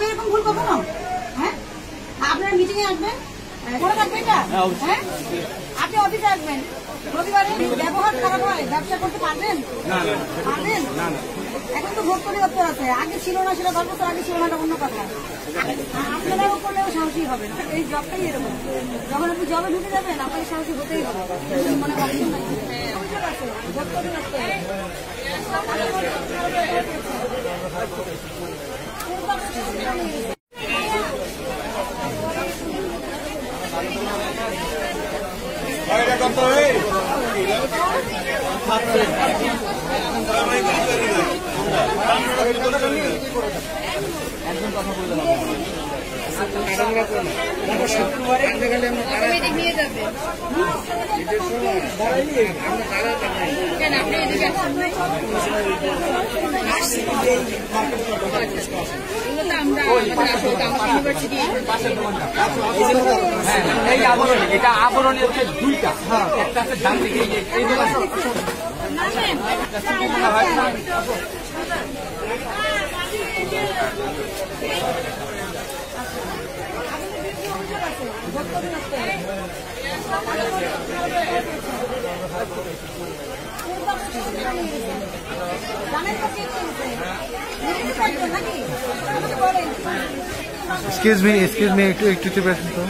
হবে এরকম ভুল কখনো? হ্যাঁ, আপনারা মিটিং এ আসবেন, মনে থাকবে এটা। হ্যাঁ, আপনি অফিসে আসবেন, রবিবারে ব্যবহার খারাপ হয়, ব্যবসা করতে পারবেন? পারবেন? এখন তো ভোট পরিবর্তন আছে, আগে ছিল না, সেটা 10 বছর আগে ছিল না, অন্য কথা। আপনারাও করলেও সাহসী হবেন, এই জবটাই এরকম। যখন আপনি জবে ঢুকে যাবেন আপনাকে সাহসী হতেই হবে, মনে করেন না? ভোট পরিবর্তন একদম কথা বলতে হবে। নিয়ে যাবে কেন আপনি এদিকে এই আবরণ, এটা আবরণ হচ্ছে দুইটা, একটা আছে ডান দিকে এই দোকান Excuse me, একটু চুপ আসুন তো।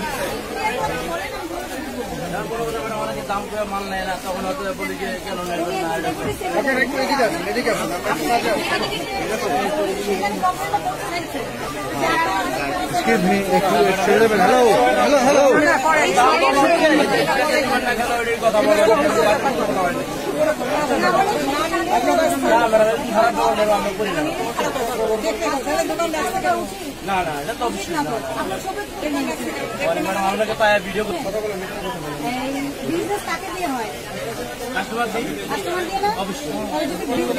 দাম করে মাল নেয় না, তখন হয়তো বলি যে কেন নেবেন না। Excuse me, একটু ছেড়ে দেবেন। হ্যালো কথা বলে না না, এটা তো অবশ্যই ম্যাডাম, আপনাকে তো ভিডিও কথা বলে কাস্টমার দিই অবশ্যই।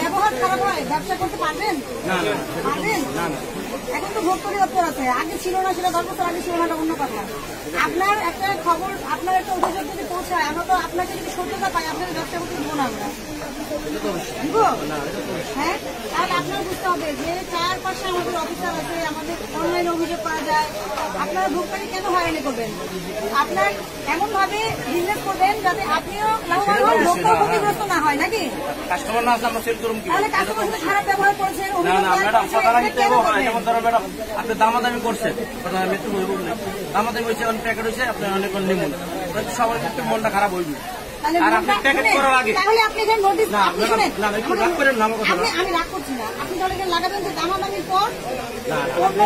ব্যবহার খারাপ হয়, ব্যবসা করতে পারবেন? পারবেন? এখন তো ভোট পরিবর্তন আছে, আগে ছিল না, সেটা 10 বছর আগে ছিল না, অন্য কথা। আপনার একটা খবর, আপনার একটা অভিযোগ যদি পৌঁছায়, আমরা তো আপনাকে যদি সত্যতা পাই, আপনাকে ব্যবসা করতে দিব না আমরা। দিব? হ্যাঁ, তাহলে আপনার বুঝতে হবে যে চারপাশে আমাদের অফিসার আছে, আমাদের অনলাইনে অভিযোগ করা যায়। আপনারা ভোক্তাকে কেন হয়রানি করবেন? আপনার এমন ভাবে বিজনেস করবেন যাতে আপনিও লাভবান হন, ভোক্তাও ক্ষতিগ্রস্ত না হয়, নাকি? কাস্টমার না আসলে আমরা সেল করুন কি? তাহলে কাস্টমার সাথে খারাপ ব্যবহার করছেন, না না ম্যাডাম, কথাটা নিতে হবে। যেমন ধরো ম্যাডাম, আপনি দামাদামি করছেন, আমি একটু বলবো না, দামাদামি হয়েছে, অনেক প্যাকেট হয়েছে, আপনি অনেক নিমুন, সবার ক্ষেত্রে মনটা খারাপ হইবে। আর আপনি প্যাকেট করার আগে তাহলে আপনি এখানে নোটিস, আমি রাগ করছি না, আপনি তাহলে এখানে লাগাবেন যে দামাদামির পর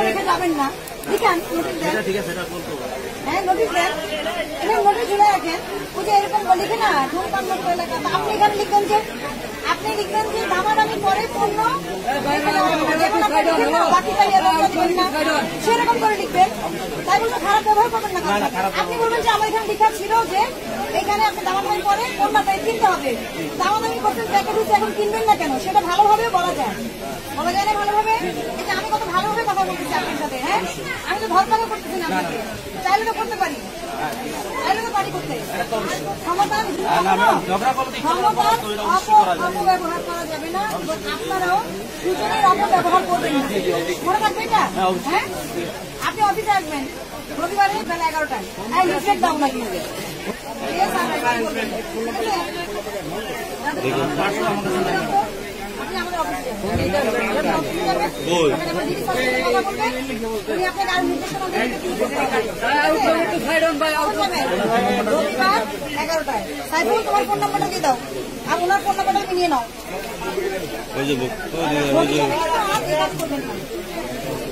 রেখে যাবেন না। লিখান, নোটিস দেন। ঠিক আছে, এটা বলতে হবে। হ্যাঁ, নোটিস দেন, এখানে নোটিস ঝুলে রাখেন। ওই যে এরকম লিখে না ধূমপান মুক্ত এলাকা, আপনি এখানে লিখবেন যে দামাদামি পরে পণ্য বাকি সেরকম করে লিখবেন। তাই বলতে খারাপ ব্যবহার করবেন না। আপনি বলবেন যে আমার এখানে লেখা ছিল যে এখানে আপনি দামাদামি পরে পণ্যটা কিনতে হবে, দামাদামি করতে প্যাকেট হচ্ছে, এখন কিনবেন না কেন, সেটা ভালোভাবে বলা যায় না? ভালোভাবে, এটা আমি কত ভালোভাবে কথা বলতেছি আপনার সাথে। হ্যাঁ, আমি তো ধর্ম করতেছি না, আপনাকে চাইলে তো করতে পারি, চাইলে তো পারি করতে। ক্ষমতার অপব্যবহার করা যাবে না, আপনারাও দুজনের অপব্যবহার করবেন না, মনে থাকবে এটা। হ্যাঁ, আপনি অফিসে আসবেন রবিবারে বেলা 11টায়, লিফলেট দাও না কিন্তু রবিবার 11টায়। সাইফুল, তোমার ফোন নাম্বারটা দিয়ে দাও, আর ওনার ফোন নাম্বারটা নিয়ে নাও।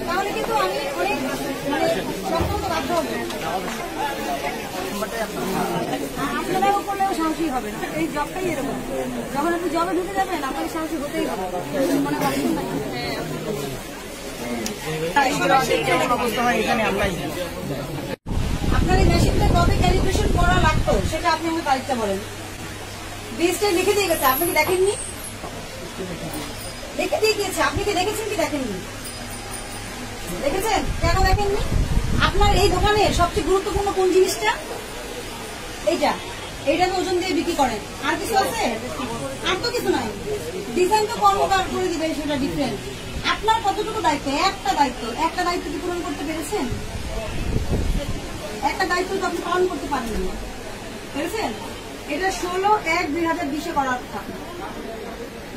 তাহলে কিন্তু আমি অনেক বাধ্য হবো। আপনারাও করলেও সাহসী হবেন, এই জবটাই এরকম। যখন আপনি জবে ঢুকে যাবেন আপনাকে সাহসী হতেই হবে, মনে করেন না? আপনার এই মেশিনটা কবে ক্যালিব্রেশন করা লাগতো সেটা আপনি আমার তারিখটা বলেন। বিএসটি লিখে দিয়ে গেছে, আপনি কি দেখেননি? লিখে দিয়ে গিয়েছে, আপনি কি দেখেছেন কি দেখেননি? দেখেছেন? কেন দেখেননি? আপনার এই দোকানে সবচেয়ে গুরুত্বপূর্ণ কোন জিনিসটা? এইটা ওজন দিয়ে বিক্রি করেন, আর কিছু আছে? আর তো কিছু নাই। ডিজাইন তো কর্মকার করে দিবে, সেটা ডিফারেন্ট। আপনার কতটুকু দায়িত্ব? একটা দায়িত্ব কি পূরণ করতে পেরেছেন? একটা দায়িত্ব তো আপনি পালন করতে পারেন না, পেরেছেন? এটা 16/1/2020 করার কথা,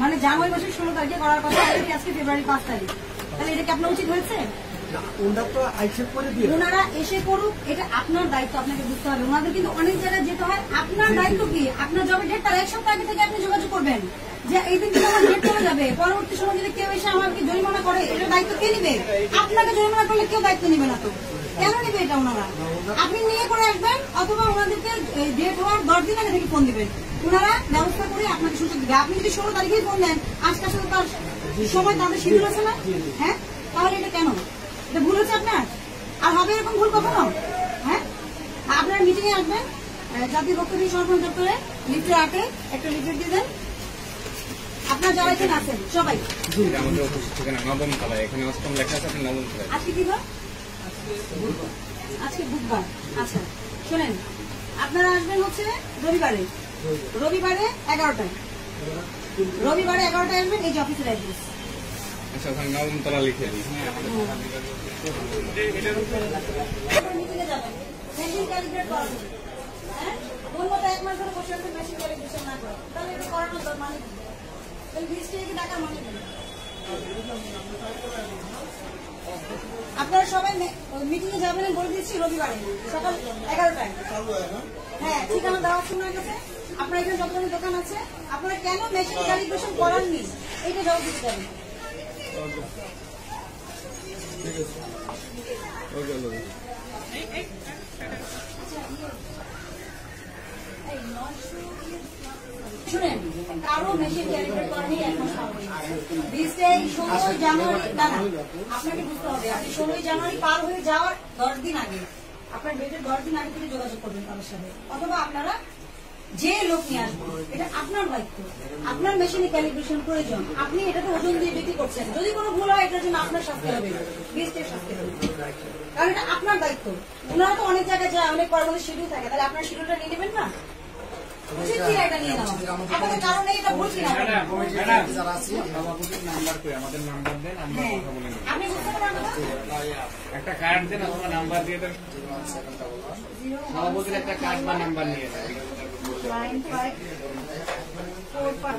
মানে জানুয়ারি মাসের 16 তারিখে করার কথা, আজকে ফেব্রুয়ারি 5 তারিখ। তাহলে এটা কি আপনার উচিত হয়েছে? ওনারা এসে করুক, এটা আপনার দায়িত্ব, আপনাকে বুঝতে হবে। ওনাদের কিন্তু অনেক জায়গায় যেতে হয়। আপনার দায়িত্ব কি? আপনার জবে ডেট তার 1 সপ্তাহ আগে থেকে আপনি যোগাযোগ করবেন যে এই দিন থেকে আমার ডেট চলে যাবে, পরবর্তী সময় যদি কেউ এসে আমাকে জরিমানা করে, এটা দায়িত্ব কে নিবে? আপনাকে জরিমানা করলে কেউ দায়িত্ব নিবে না, তো কেন নিবে এটা ওনারা? আপনি নিয়ে করে আসবেন, অথবা ওনাদেরকে ডেট হওয়ার 10 দিন আগে থেকে ফোন দিবেন, ওনারা ব্যবস্থা করে আপনাকে সুযোগ দিবে। আপনি যদি 16 তারিখেই ফোন দেন, আজকে আসলে তার সময় তাদের শিডিউল আছে না? হ্যাঁ, তাহলে এটা কেন? এটা ভুল হচ্ছে আপনার? আর হবে এরকম ভুল কখনো? হ্যাঁ, আপনার মিটিং এ আসবেন, জাতীয় বক্তব্য সংরক্ষণ দপ্তরে লিফটে 8-এ একটা লিফলেট দিয়ে দেন। আপনার যারা এখানে আছেন সবাই আমাদের অফিস ঠিকানা নবম তলায়, এখানে অষ্টম লেখা আছে, আপনি নবম তলায়। আজকে কি বার? আজকে বুধবার। আচ্ছা শোনেন, আপনারা আসবেন হচ্ছে রবিবারে 11টায়। রবিবারে 11টায় আসবেন, এই যে অফিসের অ্যাড্রেস। আচ্ছা, ওখানে নবম তলা লিখে দিই। মিটিংয়ে যাবেন, মেশিন ক্যালিব্রেট করাবেন। হ্যাঁ, বলবো তো 1 মাস ধরে বসে আছে মেশিন ক্যালিব্রেশন না করে, তাহলে এটা করানোর দরকার মানে কি? তাহলে 20 টাকা টাকা মানে কি? আপনারা সবাই মিটিং এ যাবেন, বলে দিচ্ছি রবিবারে সকাল 11টায়। হ্যাঁ, ঠিকানা দেওয়া আছে ওনার কাছে। আপনার এখানে যত ধরনের দোকান আছে, আপনারা কেন মেশিন ক্যালিব্রেশন করাননি, এটা জবাব দিতে যাবেন। শুনেন, কারো মেশিন ক্যালিব্রেট করেনি 1 মাস পার হয়ে গেছে। 16 জানুয়ারি, না আপনাকে বুঝতে হবে, আপনি 16 জানুয়ারি পার হয়ে যাওয়ার 10 দিন আগে, আপনার ডেটের 10 দিন আগে থেকে যোগাযোগ করবেন তাদের সাথে, অথবা আপনারা যে লোক নিয়ে আসবেন, এটা আপনার দায়িত্ব। আপনার মেশিনে ক্যালিব্রেশন প্রয়োজন, আপনি এটাতে ওজন দিয়ে বিক্রি করছেন, যদি কোনো ভুল হয় এটার জন্য আপনার শাস্তি হবে, 20 টাকা শাস্তি হবে, কারণ এটা আপনার দায়িত্ব। ওনারা তো অনেক জায়গায় যায়, অনেক কর্মচারী শিডিউল থাকে, তাহলে আপনার শিডিউলটা নিয়ে নেবেন না? উচিত কি এটা নিয়ে নেওয়া? আপনাদের কারণে এটা ভুল কিনা? আমাদের নাম্বার দেন, আমরা কথা বলে নেব। আপনি বুঝতে পারবেন না? একটা কার্ড দেন অথবা নাম্বার দিয়ে দেন, সভাপতির একটা কার্ড বা নাম্বার নিয়ে দেন। 9545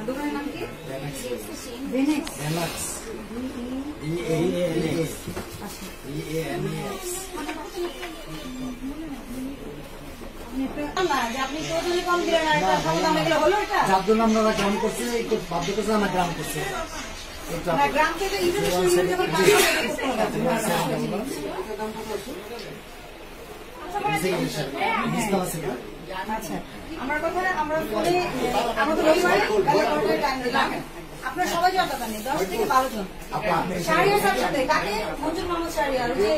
দোকানের নাম কি? ভেনেক্স। আপনি প্রয়োজনে কম দিলেন, আর এটা সমাধান এগুলো হলো? এটা যার জন্য আমরা গ্রাম করছি, বাধ্য করছে আমরা গ্রাম করছি। গ্রাম থেকে ইন্টারন্যাশনাল যখন পাস করে আচ্ছা, আমার কথা আমরা ফোনে, আমরা তো রবিবারে টাইম দিলাম, আপনার সবাই যাওয়ার দরকার নেই, 10 থেকে 12 জন। শাহরিয়ার সাথে সাথে কাকে? মঞ্জুর মোহাম্মদ শাহরিয়ার। যে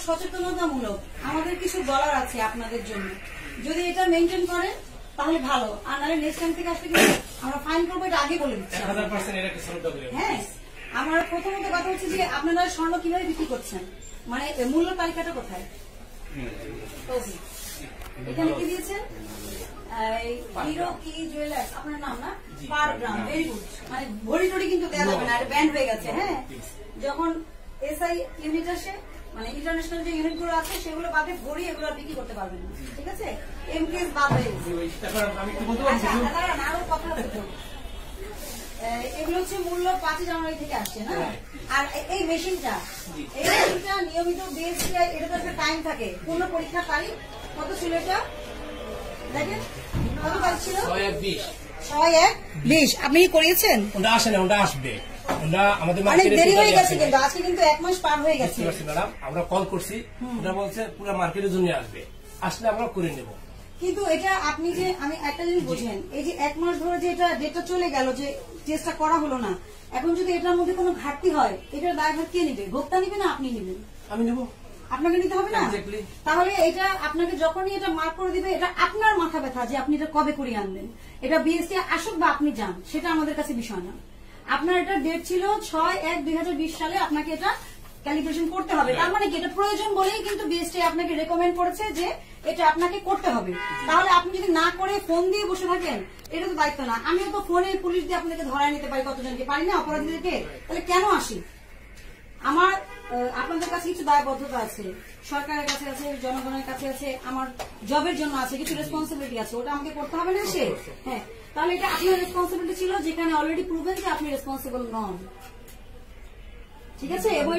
সচেতনতামূলক আমাদের কিছু বলার আছে আপনাদের জন্য, যদি এটা মেনটেন করেন তাহলে ভালো, আর নাহলে নেক্সট টাইম থেকে আসলে কিন্তু আমরা ফাইন করবো, এটা আগে বলে দিচ্ছি। হ্যাঁ, আমার প্রথমত কথা হচ্ছে যে আপনারা স্বর্ণ কিভাবে বিক্রি করছেন, মানে মূল্য তালিকাটা কোথায়? এখানে কি দিয়েছেন? হিরো কি জুয়েলার্স আপনার নাম না? Per gram. Very good. মানে ভরি টরি কিন্তু দেওয়া যাবে না, ব্যান্ড হয়ে গেছে। হ্যাঁ, যখন এসআই ইউনিট আসে, মানে ইন্টারন্যাশনাল যে ইউনিট গুলো আছে সেগুলো বাদে ভরি এগুলো বিক্রি করতে পারবেন না, ঠিক আছে? এমকেএস বাদ হয়ে গেছে। আচ্ছা, দাঁড়ান, আরো কথা আছে তো। এগুলো হচ্ছে মূল্য 5 জানুয়ারি থেকে আসছে না? আর এই মেশিনটা নিয়মিত বিএসসিআই, এটা তো একটা টাইম থাকে, পূর্ণ পরীক্ষার তারিখ কত ছিল? এটা দেখেন কত তারিখ ছিল? 6/1/20। আপনি কি করিয়েছেন? ওটা আসে না, ওটা আসবে, ওটা আমাদের অনেক দেরি হয়ে গেছে, কিন্তু আজকে কিন্তু 1 মাস পার হয়ে গেছে। ম্যাডাম আমরা কল করছি, ওটা বলছে পুরো মার্কেটের জন্য আসবে, আসলে আমরা করে নেব। কিন্তু এটা আপনি যে, আমি একটা জিনিস বুঝেন, এই যে 1 মাস ধরে যে এটা ডেটটা চলে গেল, যে টেস্টটা করা হলো না, এখন যদি এটার মধ্যে কোনো ঘাটতি হয়, এটার দায়ভার কে নিবে? ভোক্তা নিবে না আপনি নিবেন? আমি নেব। আপনাকে নিতে হবে না? তাহলে এটা আপনাকে যখনই এটা মার্ক করে দিবে, এটা আপনার মাথা ব্যথা যে আপনি এটা কবে করিয়ে আনবেন। এটা বিএসসি আসুক বা আপনি যান, সেটা আমাদের কাছে বিষয় না। আপনার এটা ডেট ছিল 6/1/2020 সালে, আপনাকে এটা ক্যালিব্রেশন করতে হবে। তার মানে কি এটা প্রয়োজন বলেই কিন্তু বিএসটিআই আপনাকে রেকমেন্ড করেছে যে এটা আপনাকে করতে হবে। তাহলে আপনি যদি না করে ফোন দিয়ে বসে থাকেন, এটা তো দায়িত্ব না। আমিও তো ফোনে পুলিশ দিয়ে আপনাকে ধরায় নিতে পারি, কতজনকে পারি না অপরাধীদেরকে। তাহলে কেন আসি? আমার আপনাদের কাছে কিছু দায়বদ্ধতা আছে, সরকারের কাছে আছে, জনগণের কাছে আছে, আমার জবের জন্য আছে, কিছু রেসপন্সিবিলিটি আছে, ওটা আমাকে করতে হবে না সে? হ্যাঁ, তাহলে এটা আপনার রেসপন্সিবিলিটি ছিল, যেখানে অলরেডি প্রুভেন যে আপনি রেসপন্সিবল নন। ঠিক আছে? এবং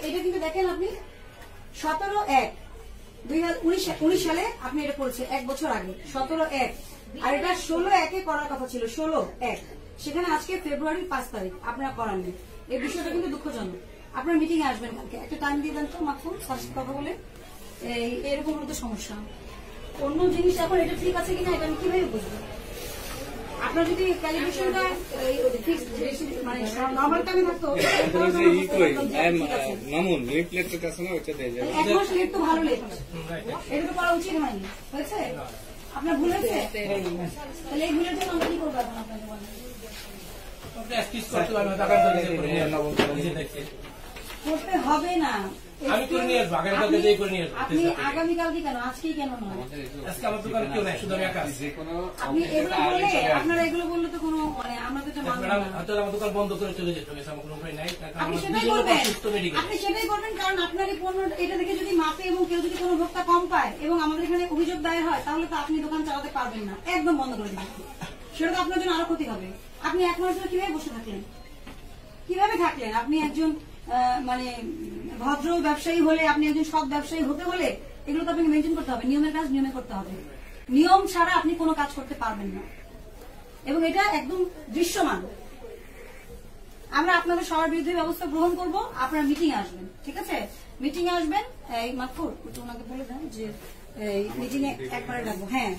এটা কিন্তু দেখেন আপনি 17/1/2019 সালে আপনি এটা করেছেন, 1 বছর আগে 17/1, আর এটা 16/1 করার কথা ছিল, 16/1। সেখানে আজকে ফেব্রুয়ারির 5 তারিখ আপনারা করাননি। এই বিষয়টা কিন্তু দুঃখজনক। আপনার মিটিং এ আসবেন কালকে, একটা টাইম দিয়ে দেন তো মাখন স্যার কথা বলে। এরকম হতো সমস্যা। অন্য জিনিস এখন এটা ঠিক আছে কিনা এটা আমি কিভাবে বুঝবো? আপনার যদি ক্যালিব্রেশনটা মানে নর্মাল টাইমে থাকতো, মামুন লিফলেটের কাছে না ওইটা দিয়ে যাবে। 1 মাস লেট তো ভালো লেট, এটা তো করা উচিত হয়নি। হয়েছে? আপনার ভুল হয়েছে? তাহলে এই ভুলের জন্য আমরা কি করবো এখন? আপনাকে বলেন আপনি এক্সকিউজ করতে পারবেন, টাকা দিয়ে করে নিয়ে আসবো, নিজে দেখতে। করতে হবে না, আমি করে নিয়ে আসবো, আগামীকালকে যেই করে নিয়ে আসবো। আপনি আগামীকালকে কেন, আজকেই কেন নয়? আজকে আমার দোকানে কেউ নাই, শুধু আমি একা আছি। আপনি এগুলো বলে, আপনারা এগুলো বললে তো কোনো মানে আমরা তো এটা মানব ম্যাডাম না। হয়তো আমার দোকান বন্ধ করে চলে যেতে হবে, আমার কোনো উপায় নাই। আপনি সেটাই করবেন, আপনি সেটাই করবেন। কারণ আপনার এই পণ্য এটা দেখে যদি মাপে এবং কেউ যদি কোনো ভোক্তা কম পায় এবং আমাদের এখানে অভিযোগ দায়ের হয়, তাহলে তো আপনি দোকান চালাতে পারবেন না, একদম বন্ধ করে দিবেন। সেটা তো আপনার জন্য আরো ক্ষতি হবে। আপনি 1 মাস ধরে কিভাবে বসে থাকলেন? কিভাবে থাকলেন? আপনি একজন মানে ভদ্র ব্যবসায়ী হলে, আপনি একজন সৎ ব্যবসায়ী হতে হলে এগুলো তো আপনাকে মেনটেন করতে হবে। নিয়মের কাজ নিয়মে করতে হবে। নিয়ম ছাড়া আপনি কোনো কাজ করতে পারবেন না, এবং এটা একদম দৃশ্যমান। আমরা আপনাদের সবার বিরুদ্ধে ব্যবস্থা গ্রহণ করব। আপনারা মিটিং আসবেন, ঠিক আছে? মিটিং এ আসবেন। এই মাত্র ওনাকে বলে দেন যে মিটিং এ একবারে ডাকবো। হ্যাঁ।